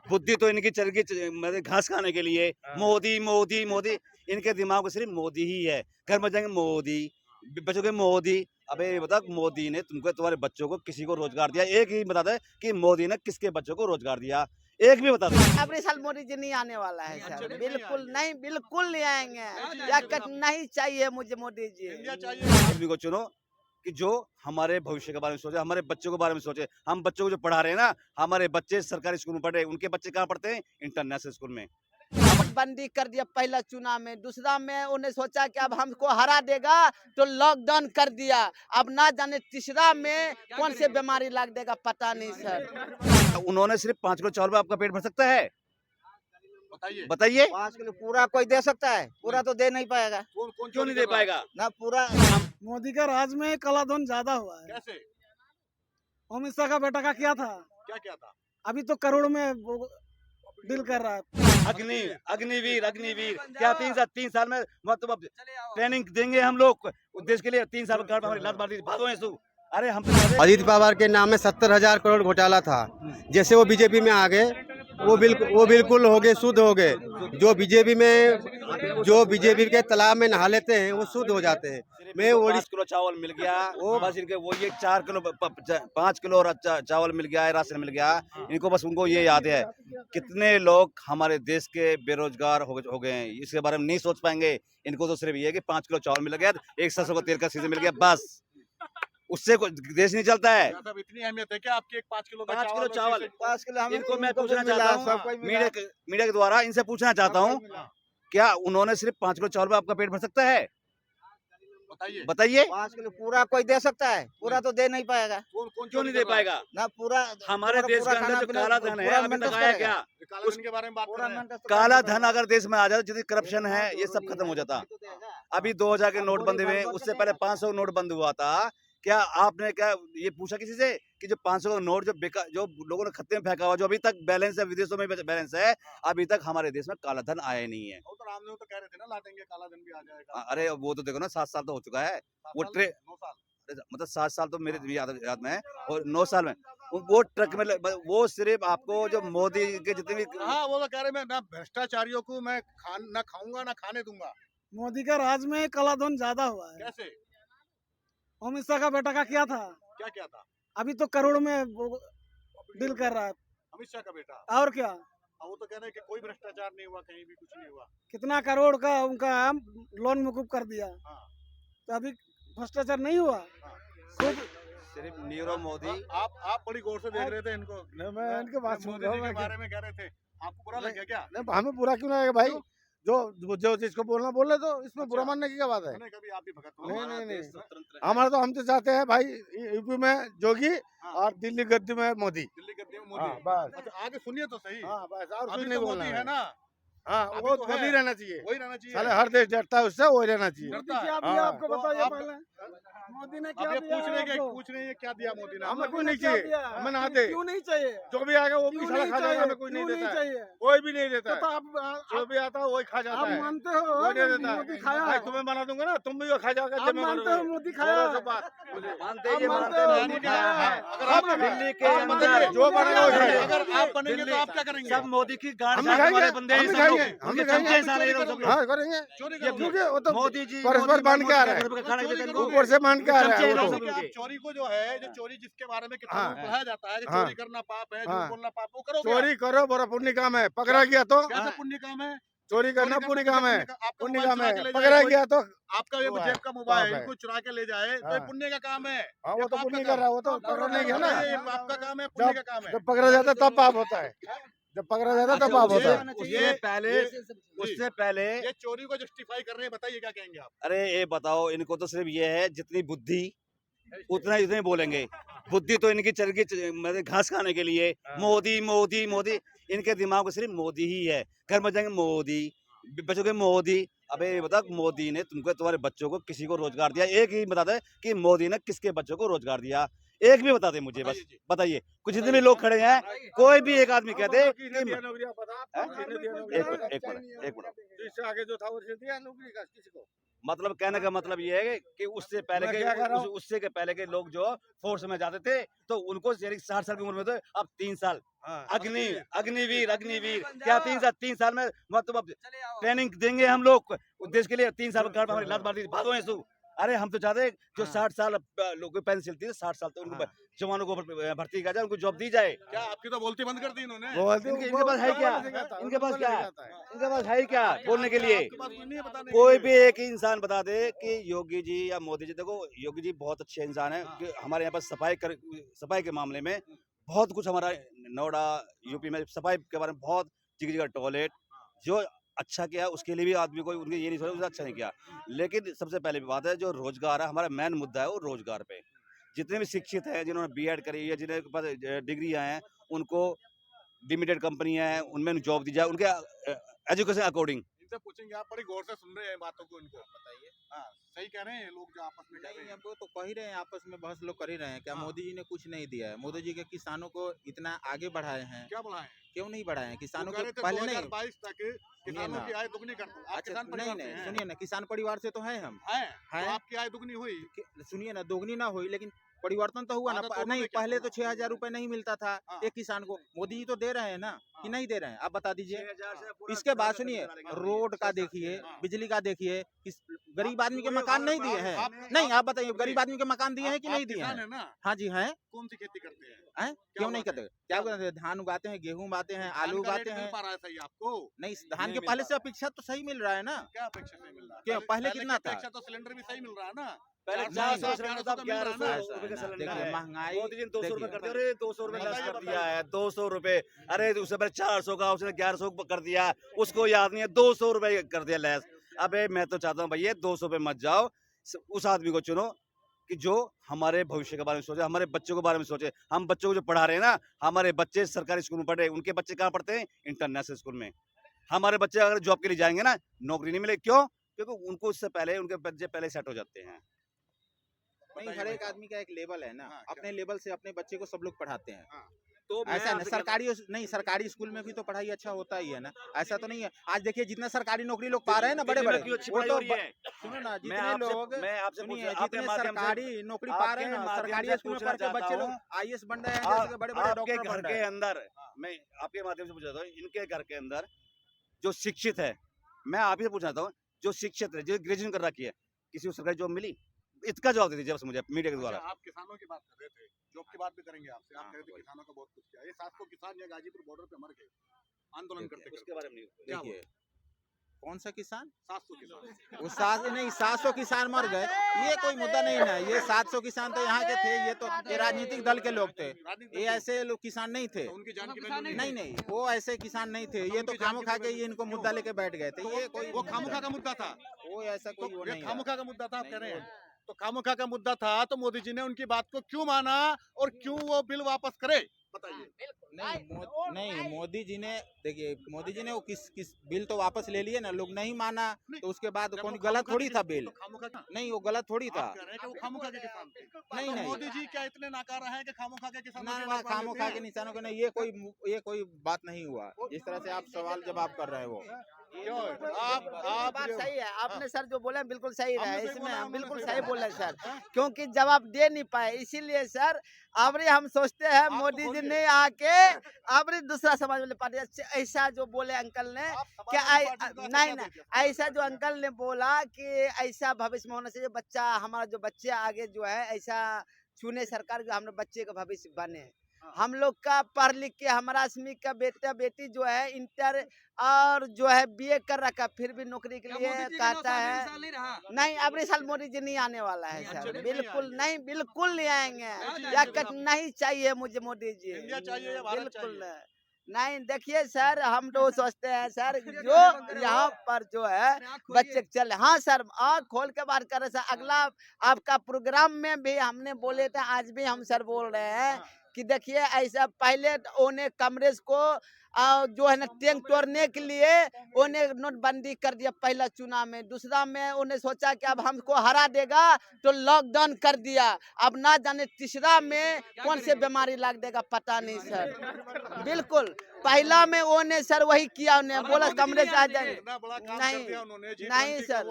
बुद्धि तो इनकी चल गई मतलब घास खाने के लिए। मोदी मोदी मोदी, इनके दिमाग में सिर्फ मोदी ही है। घर में जाएंगे मोदी, बच्चों के मोदी। अबे ये बता, मोदी ने तुमको तुम्हारे बच्चों को किसी को रोजगार दिया? एक ही बता दे कि मोदी ने किसके बच्चों को रोजगार दिया, एक भी बता दे। अगले साल मोदी जी नहीं आने वाला है सर, बिल्कुल नहीं, बिल्कुल नहीं आएंगे। या नहीं चाहिए मुझे मोदी जी। आदमी को चुनो कि जो हमारे भविष्य के बारे में सोचे, हमारे बच्चों के बारे में सोचे। हम बच्चों को जो पढ़ा रहे हैं ना, हमारे बच्चे सरकारी स्कूल में पढ़ रहे हैं, उनके बच्चे कहाँ पढ़ते हैं? इंटरनेशनल स्कूल में। बंदी कर दिया पहला चुनाव में, दूसरा में उन्हें सोचा कि अब हमको हरा देगा तो लॉकडाउन कर दिया। अब ना जाने तीसरा में कौन से बीमारी लग देगा, पता नहीं सर। उन्होंने सिर्फ 5 किलो चावल में आपका पेट भर सकता है? बताइए बताइए। 5 किलो पूरा कोई दे सकता है? पूरा तो दे नहीं पाएगा कौन क्यों नहीं दे पाएगा? ना पूरा। मोदी का राज में कालाधन ज्यादा हुआ है। कैसे? अमित शाह का बेटा का क्या था? क्या था? अभी तो करोड़ में वो डील कर रहा है। अग्निवीर क्या 3 साल में मतलब अब ट्रेनिंग देंगे हम लोग देश के लिए? 3 साल में हमारी लात मार दी, भागो ऐसू। अरे हम अजीत पवार के नाम में 70,000 करोड़ घोटाला था। जैसे वो बीजेपी में आ गए, वो बिल्कुल हो गए, शुद्ध हो गए। जो बीजेपी के तालाब में नहा लेते हैं वो शुद्ध हो जाते हैं। मैं 5 किलो चावल मिल गया, वो बस इनके वो ये 4 किलो 5 किलो चावल मिल गया है, राशन मिल गया इनको। बस उनको ये याद है। कितने लोग हमारे देश के बेरोजगार हो गए हैं, इसके बारे में नहीं सोच पाएंगे। इनको तो सिर्फ ये है कि 5 किलो चावल मिल गया, 1 सरसों का तेल का सीजन मिल गया, बस उससे देश नहीं चलता है। सब इतनी अहमियत है क्या आपकी? एक 5 किलो 5 किलो चावल 5 किलो इनको मैं पूछना चाहता हूँ, मीडिया के द्वारा इनसे पूछना चाहता हूँ, क्या उन्होंने सिर्फ 5 किलो चावल में आपका पेट भर सकता है? बताइए। 5 किलो पूरा कोई दे सकता है? पूरा तो दे नहीं पाएगा। क्यों नहीं दे पाएगा? ना पूरा हमारे देश के अंदर जो काला धन है, अभी तक आया क्या? काला धन के बारे में बात कर रहे हैं। काला धन अगर देश में आ जाता, जितनी करप्शन है ये सब खत्म हो जाता। अभी 2000 के नोट बंद हुए, उससे पहले 500 नोट बंद हुआ था। क्या आपने क्या ये पूछा किसी से कि जो 500 का नोट जो लोगों ने खत्ते में फेंका हुआ, जो अभी तक बैलेंस है, विदेशों में बैलेंस है, अभी तक हमारे देश में काला धन आया नहीं है। तो रामदेव तो कह रहे थे ना, ला देंगे, काला धन भी आ जाएगा। अरे वो तो देखो ना, 7 साल तो हो चुका है वो 9 साल, मतलब 7 साल तो मेरे याद में है, और 9 साल में वो ट्रक में वो सिर्फ आपको जो मोदी के जितने भी हाँ वो तो कह रहे मैं ना भ्रष्टाचारियों को मैं ना खाऊंगा ना खाने दूंगा। मोदी का राज में कालाधन ज्यादा हुआ है। कैसे? अमित शाह का बेटा का क्या था? क्या था? अभी तो करोड़ में वो डील कर रहा है। अमित शाह का बेटा। और क्या? वो तो कह रहे हैं कि कोई भ्रष्टाचार नहीं हुआ, कहीं भी कुछ नहीं हुआ। कितना करोड़ का उनका लोन मुकुब कर दिया। हाँ। तो अभी भ्रष्टाचार नहीं हुआ। सिर्फ नीरव मोदी। आप बड़ी गौर से देख रहे थे इनको। मैं इनके बात सुन मोदी रहा जी हूँ। के बारे में कह रहे थे, आपको बुरा लग गया क्या? नहीं, हमें बुरा क्यों लगेगा भाई? जो जिसको बोलना बोले, तो इसमें बुरा मानने की क्या बात है? नहीं, कभी आप भी भगत हो। नहीं। हमारा तो हम तो चाहते हैं भाई यूपी में जोगी और दिल्ली गद्दी में मोदी। दिल्ली गद्दी में हाँ, मोदी। बस। अच्छा आगे सुनिए तो सही। हाँ बस, और कुछ अभी नहीं तो बोलना मोदी है है ना। हाँ, अभी वो तो मोदी है। रहना चाहिए। वही रहना चाहिए। साले हर देश डरता है उससे, वही रहना चाहिए। डरता है। क्या हाँ। दिया आपको तो बताइए आप- पहले। मोदी ने अब क्या ये दिया पूछ रहे हैं आपको? पूछ रहे हैं क्या दिया मोदी ने? हमें कोई नहीं क्या चाहिए, दिया? हमें ना दे। क्यों नहीं चाहिए? जो भी आएगा वो भी क्यों साला नहीं खा जाएगा, चाहिए? हमें कोई नहीं क्यों देता है। चाहिए? कोई भी नहीं देता तो है। जो भी आता है वही खा जाता आप है। मानते हो कोई नहीं देता मोदी है। खाया भाई है? तुम्हें बना दूंगा ना, तुम भी वो खा जाओगे। आप मानते हो मोदी खाया है? मानते आप ये मानते मानते हो मोदी मोदी खाया खाया है। है? अगर आप दिल्ली के आप अंदर मानते हो जो मोदी बनेगा खाया वो है? खाएगा। अगर आप बनेंगे तो आप क्या करेंगे? सब मोदी की गांड हम झाड़ खाएंगे, वाले बंदे हैं हम सब खाएंगे, लोग। हम उनके खाएंगे। चमचे साले ये लोग सब लोग। हाँ करेंगे, चोरी ये क्योंकि वो तो मोदी जी परस्पर बांध के आ रहा है। ऊपर से बांध के आ रहा है वो आप तो। चोरी को जो है, जो चोरी जिसके बारे में किताबों हाँ। में पढ़ाया जाता है कि हाँ। चोरी करना पाप है, हाँ। झूठ बोलना पाप, वो करोगे? चोरी करो बड़ा पुण्य काम है, पकड़ा गया तो कैसे पुण्य काम है? चोरी करना पुण्य काम है। आपका पुण्य मोबाइल काम चुरा के है, ले पकड़ा जाए कोई, गया तो आपका ये वो है, जेब का मोबाइल पाप है। इनको चुरा के ले जाए तो ये हाँ। पुण्य का काम है। हाँ ये वो तो पाप पुण्य का कर रहा है, वो तो काम- पकड़ा नहीं गया ना। ये पाप का काम है, पुण्य का काम है। जब पकड़ा जाता है तब पाप होता है, जब पकड़ा जाता है तब पाप होता है। उससे पहले ये चोरी को जस्टिफाई कर रहे हैं, बताइए क्या कहेंगे आप? अरे ये बताओ, इनको तो सिर्फ ये है, जितनी बुद्धि उतना इतने बोलेंगे। बुद्धि तो इनकी चल गई मतलब घास खाने के लिए। मोदी मोदी मोदी, इनके दिमाग में सिर्फ मोदी ही है। घर में जाएंगे मोदी, बच्चों के मोदी। अबे ये बता, मोदी ने तुमको तुम्हारे बच्चों को किसी को रोजगार दिया? एक ही बता दे कि मोदी ने किसके बच्चों को रोजगार दिया, एक भी बता दे मुझे, बस बताइए। कुछ जितने भी लोग खड़े हैं, कोई भी एक आदमी कहते कि किसने दिया नौकरियां पता आपको? किसने दिया एक नौकरियां? मिनट इससे आगे जो था वो दिया नौकरी का किसी को? मतलब कहने का मतलब ये है कि उससे पहले मैं के क्या कह रहा हूँ? उससे के पहले के लोग जो फोर्स में जाते थे तो उनको 60 साल की उम्र में तो अब 3 साल हाँ, अग्निवीर क्या 3 साल में मतलब ट्रेनिंग देंगे हम लोग देश के लिए 3 साल हमारी लात मार दी भागो ऐसू अरे हम तो चाहते हैं जो हाँ। 60 साल लोग की पेंशन चलती है 60 साल तो उनको हाँ। जवानों को भर्ती किया जाए उनको जॉब दी जाए क्या आपकी तो बोलती बंद कर दी इन्होंने? इनके पास है क्या इनके पास क्या इनके पास है क्या बोलने के लिए आपके पास कुछ नहीं है बताने के कोई लिए? भी एक इंसान बता दे कि योगी जी या मोदी जी देखो योगी जी बहुत अच्छे इंसान है कि हमारे यहाँ पर सफाई के मामले में बहुत कुछ हमारा नोएडा यूपी में सफाई के बारे में बहुत जगह जगह टॉयलेट जो अच्छा किया उसके लिए भी आदमी को उनके ये नहीं सोचा उसने अच्छा नहीं किया लेकिन सबसे पहले बात है जो रोजगार है हमारा मेन मुद्दा है वो रोजगार पे जितने भी शिक्षित हैं जिन्होंने बीएड करी है जिनके पास डिग्रियां हैं उनको लिमिटेड कंपनियां हैं उनमें जॉब दी जाए उनके एजुकेशन अकॉर्डिंग इनसे पूछेंगे, आप बड़ी गौर से सुन रहे हैं बातों को इनको बताइए। हाँ, सही कह रहे हैं ये लोग जो आपस में कह रहे नहीं हैं। अब वो तो कह ही रहे हैं आपस में बहस लोग कर ही रहे हैं क्या हाँ। मोदी जी ने कुछ नहीं दिया है मोदी जी के किसानों को इतना आगे बढ़ाए हैं क्या बढ़ाए? क्यों नहीं बढ़ाए हैं किसानों वो के कह रहे थे पहले नहीं 2022 तक किसानों ना। की आय दुगनी कर दूं। आप अच्छा किसान नहीं परिवार से नहीं हैं? सुनिए ना किसान परिवार से तो हैं हम हैं? हैं। तो आपकी आय दुगनी हुई? सुनिए ना दोगुनी ना हुई लेकिन परिवर्तन तो हुआ हाँ, ना तो दोनों नहीं में क्या पहले हुआ? तो 6,000 रुपए नहीं मिलता था हाँ। एक किसान को मोदी जी तो दे रहे हैं ना कि हाँ। नहीं दे रहे हैं आप बता दीजिए 6,000 से पूरा इसके बाद घर सुनिए चला लेंगे। रोड का देखिए हाँ। बिजली का देखिए गरीब आदमी के आप- मकान नहीं दिए आप- हैं आप- नहीं आप- आप बताइए गरीब आदमी के मकान दिए हैं कि आप नहीं दिए किसान हैं है ना? हाँ जी हैं कौन सी खेती करते हैं? हैं क्यों नहीं उगाते करते क्या करते हैं धान उगाते हैं गेहूं उगाते हैं आलू धान का उगाते रेट मिल हैं पा रहा है सही आपको? नहीं धान नहीं के मिल पहले पा से अपेक्षा तो सही मिल रहा है ना क्या अपेक्षा से मिल रहा है? क्यों? पहले की कितना था? अपेक्षा तो सिलेंडर भी सही मिल रहा है ना? पहले 400 नहीं, 400 1100 साहब तो मिल रहा है 1100 ना? ऐसा रुपए का है ना, सिलेंडर देखिए है महंगाई मोदी जी ने 200 रुपए देखिए, कर दिया अरे 200 रुपए महंगाई लेस कर का दिया पता है 200 रुपए अरे उससे पहले 400 का उसने 1100 कर दिया उसको याद नहीं है 200 रुपए कर दिया लेस अबे मैं तो चाहता हूँ भैया 200 पे मत जाओ उस आदमी को चुनो कि जो हमारे भविष्य के बारे में सोचे हमारे बच्चों के बारे में सोचे हम बच्चों को जो पढ़ा रहे हैं ना हमारे बच्चे सरकारी स्कूल में पढ़ रहे हैं उनके बच्चे कहाँ पढ़ते हैं इंटरनेशनल स्कूल में हमारे बच्चे अगर जॉब के लिए जाएंगे ना नौकरी नहीं मिले क्यों क्योंकि उनको उससे पहले उनके बच्चे पहले सेट हो जाते हैं नहीं हर एक आदमी का एक लेवल है ना हाँ, अपने लेवल से अपने बच्चे को सब लोग पढ़ाते हैं तो मैं ऐसा ना आपसे सरकारी नहीं सरकारी स्कूल में भी तो पढ़ाई अच्छा होता ही है ना ऐसा तो नहीं है आज देखिए जितना सरकारी नौकरी लोग पा रहे हैं ना बड़े दिल्ली में बड़े क्यों अच्छी वो पढ़ाई तो हो रही है सुनो ना मैं जितने आपसे लोग मैं आपसे पूछ सुनिए आपके जितने माध्यम से सरकारी नौकरी पा रहे हैं ना आपके माध्यम सरकारी से स्कूल में पूछना पढ़ के बच्चे चाहता लोग हूँ, आईएएस बन रहे हैं जैसे बड़े बड़े आपके डॉक्टर घर बन रहे के हैं अंदर मैं आपके माध्यम से पूछना चाहता हूँ इनके घर के अंदर जो शिक्षित है मैं आप ही से पूछना चाहता हूँ जो शिक्षित है जो ग्रेजुएशन कर रखी है किसी को सरकारी जॉब मिली इसका जवाब दे दीजिए बस मुझे मीडिया के द्वारा अच्छा, आप किसानों की बात कर रहे थे, जॉब की बात भी करेंगे आपसे। आप कह रहे थे किसानों का बहुत कुछ किया। ये 700 किसान या गाजीपुर बॉर्डर पे मर गए आंदोलन करते उसके बारे में नहीं क्या देखिए कौन सा किसान 700 किसान। वो 700 किसान मर गए ये कोई मुद्दा नहीं है ये 700 किसान तो यहाँ के थे ये तो ये राजनीतिक दल के लोग थे ये ऐसे लोग किसान नहीं थे तो उनकी जान की वैल्यू नहीं नहीं वो ऐसे किसान नहीं थे ये तो खामो खा के ये इनको मुद्दा लेके बैठ गए थे ये कोई वो खामुखा का मुद्दा था। वो ऐसा कोई वो तो ये नहीं है। खामुखा का मुद्दा था आप नहीं, कह रहे हैं। वो- तो खामुखा का मुद्दा था तो मोदी जी ने उनकी बात को क्यों माना और क्यों वो बिल वापस करे बताइए। नहीं मोदी जी ने देखिए मोदी जी ने वो किस बिल तो वापस ले लिए ना लोग नहीं माना तो उसके बाद जब कौन वो गलत खामुखा थोड़ी के था किसान- बिल तो खामुखा था। नहीं वो गलत थोड़ी था आप कह रहे हैं कि वो खामुखा के किसान थे। नहीं तो नहीं मोदी जी क्या इतने नाकारा हैं कि खामुखा के किसानों ना की ना बात मान खामो लेते खा हैं? के निशानों के नहीं ये कोई बात नहीं हुआ जिस तरह से आप सवाल जवाब कर रहे हो क्यों? आप बात जो- सही है आपने सर जो बोले बिल्कुल सही रहा है हमने सही बोला, इसमें उन्होंने बिल्कुल सही सही बोला। बोले सर क्योंकि जवाब दे नहीं पाए इसीलिए सर अबरी हम सोचते हैं तो मोदी जी बोलिए। ने आके अबरी दूसरा समाज वाले पार्टी ऐसा जो बोले अंकल ने आप क्या समाजवादी आई- पार्टी को नहीं क्या नहीं देखिए? ऐसा जो अंकल ने बोला कि ऐसा भविष्य में होना चाहिए बच्चा हमारा जो बच्चे आगे जो है ऐसा चुने सरकार जो हमारे बच्चे का भविष्य बने हाँ। हम लोग का पढ़ लिख के हमारा आदमी का बेटा बेटी जो है इंटर और जो है बीए कर रखा फिर भी नौकरी के लिए कहता है नहीं अगले साल मोदी जी नहीं आने वाला है अच्छा, सर नहीं बिल्कुल आएंगे। नहीं बिल्कुल नहीं आएंगे नहीं या आएंगे। नहीं चाहिए मुझे मोदी जी इंडिया चाहिए या भारत बिल्कुल चाहिए? नहीं देखिए सर हम तो सोचते हैं सर जो यहाँ पर जो है बच्चे चले हाँ सर आँख खोल के बात कर रहे सर अगला आपका प्रोग्राम में भी हमने बोले थे आज भी हम सर बोल रहे हैं कि देखिए ऐसा पहले उन्हें कांग्रेस को जो है ना टैंक तोड़ने के लिए उन्हें नोटबंदी कर दिया पहला चुनाव में। दूसरा में उन्हें सोचा कि अब हमको हरा देगा तो लॉकडाउन कर दिया। अब ना जाने तीसरा में कौन से बीमारी लग देगा पता नहीं सर। बिल्कुल पहला में उन्हें सर वही किया, उन्हें बोला कांग्रेस आ जाए। नहीं सर,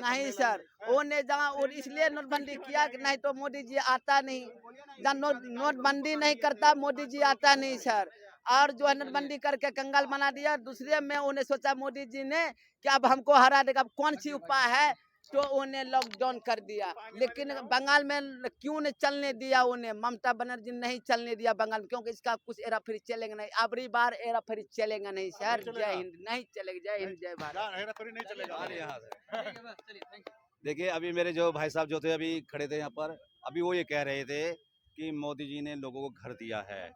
नहीं सर, उन्हें जहाँ और इसलिए नोटबंदी किया कि नहीं तो मोदी जी आता नहीं। जहाँ नोटबंदी नहीं करता मोदी जी आता नहीं सर। और जो है नोटबंदी करके कंगाल बना दिया। दूसरे में उन्हें सोचा मोदी जी ने कि अब हमको हरा देगा, कौन सी उपाय है, तो उन्हें लॉकडाउन कर दिया। लेकिन बंगाल में क्यों नहीं चलने दिया उन्हें, ममता बनर्जी नहीं चलने दिया बंगाल में, क्योंकि इसका कुछ एरा फिर चलेगा नहीं। अबरी बार एरा फिर चलेगा नहीं सर। जय हिंद। नहीं चलेगा। जय हिंद जय भारत। देखिए अभी मेरे जो भाई साहब जो थे अभी खड़े थे यहाँ पर, अभी वो ये कह रहे थे कि मोदी जी ने लोगों को घर दिया है,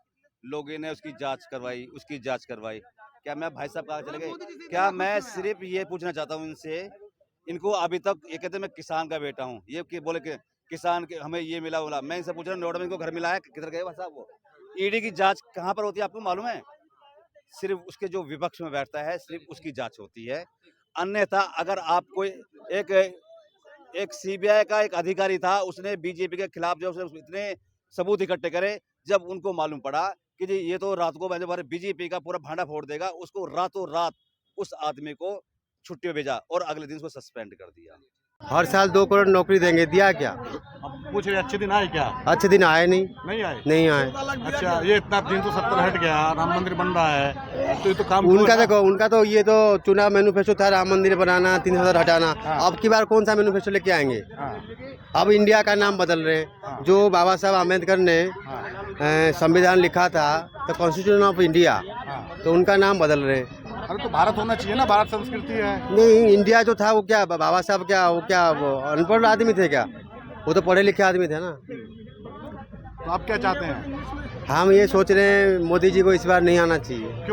लोगों ने उसकी जांच करवाई, उसकी जांच करवाई। क्या मैं भाई साहब कहाँ चले गए? क्या मैं सिर्फ ये पूछना चाहता हूँ इनसे, इनको अभी तक ये कहते मैं किसान का बेटा हूँ, ये कि बोले कि किसान के हमें ये मिला बोला। मैं इनसे पूछ रहा हूँ नोट में इनको घर मिला है, किधर गए भाई साहब? वो ईडी की जांच कहाँ पर होती है आपको मालूम है? सिर्फ उसके जो विपक्ष में बैठता है सिर्फ उसकी जांच होती है। अन्यथा अगर आप कोई एक सीबीआई का एक अधिकारी था, उसने बीजेपी के खिलाफ जो इतने सबूत इकट्ठे करे, जब उनको मालूम पड़ा कि जी ये तो रात को बीजेपी का पूरा भांडा फोड़ देगा, उसको रातों रात उस आदमी को छुट्टी पे भेजा और अगले दिन उसको सस्पेंड कर दिया। हर साल 2 करोड़ नौकरी देंगे, दिया क्या? अब पूछ रहे अच्छे दिन आए क्या? अच्छे दिन आए नहीं, नहीं आए। नहीं आए। अच्छा, ये इतना 370 हट गया, राम मंदिर बन रहा है, तो ये तो काम उनका देखो, उनका तो ये तो चुनाव मैनिफेस्टो था, राम मंदिर बनाना, 3,000 हटाना। अब की बार कौन सा मैनिफेस्टो लेके आएंगे? अब इंडिया का नाम बदल रहे हैं। जो बाबा साहब आम्बेडकर ने संविधान लिखा था, तो कॉन्स्टिट्यूशन ऑफ इंडिया, तो उनका नाम बदल रहे हैं। अरे तो भारत होना चाहिए ना, भारत संस्कृति है। नहीं, इंडिया जो था वो क्या बाबा साहब क्या वो अनपढ़ आदमी थे क्या? वो तो पढ़े लिखे आदमी थे ना। तो आप क्या चाहते हैं? हम ये सोच रहे हैं मोदी जी को इस बार नहीं आना चाहिए।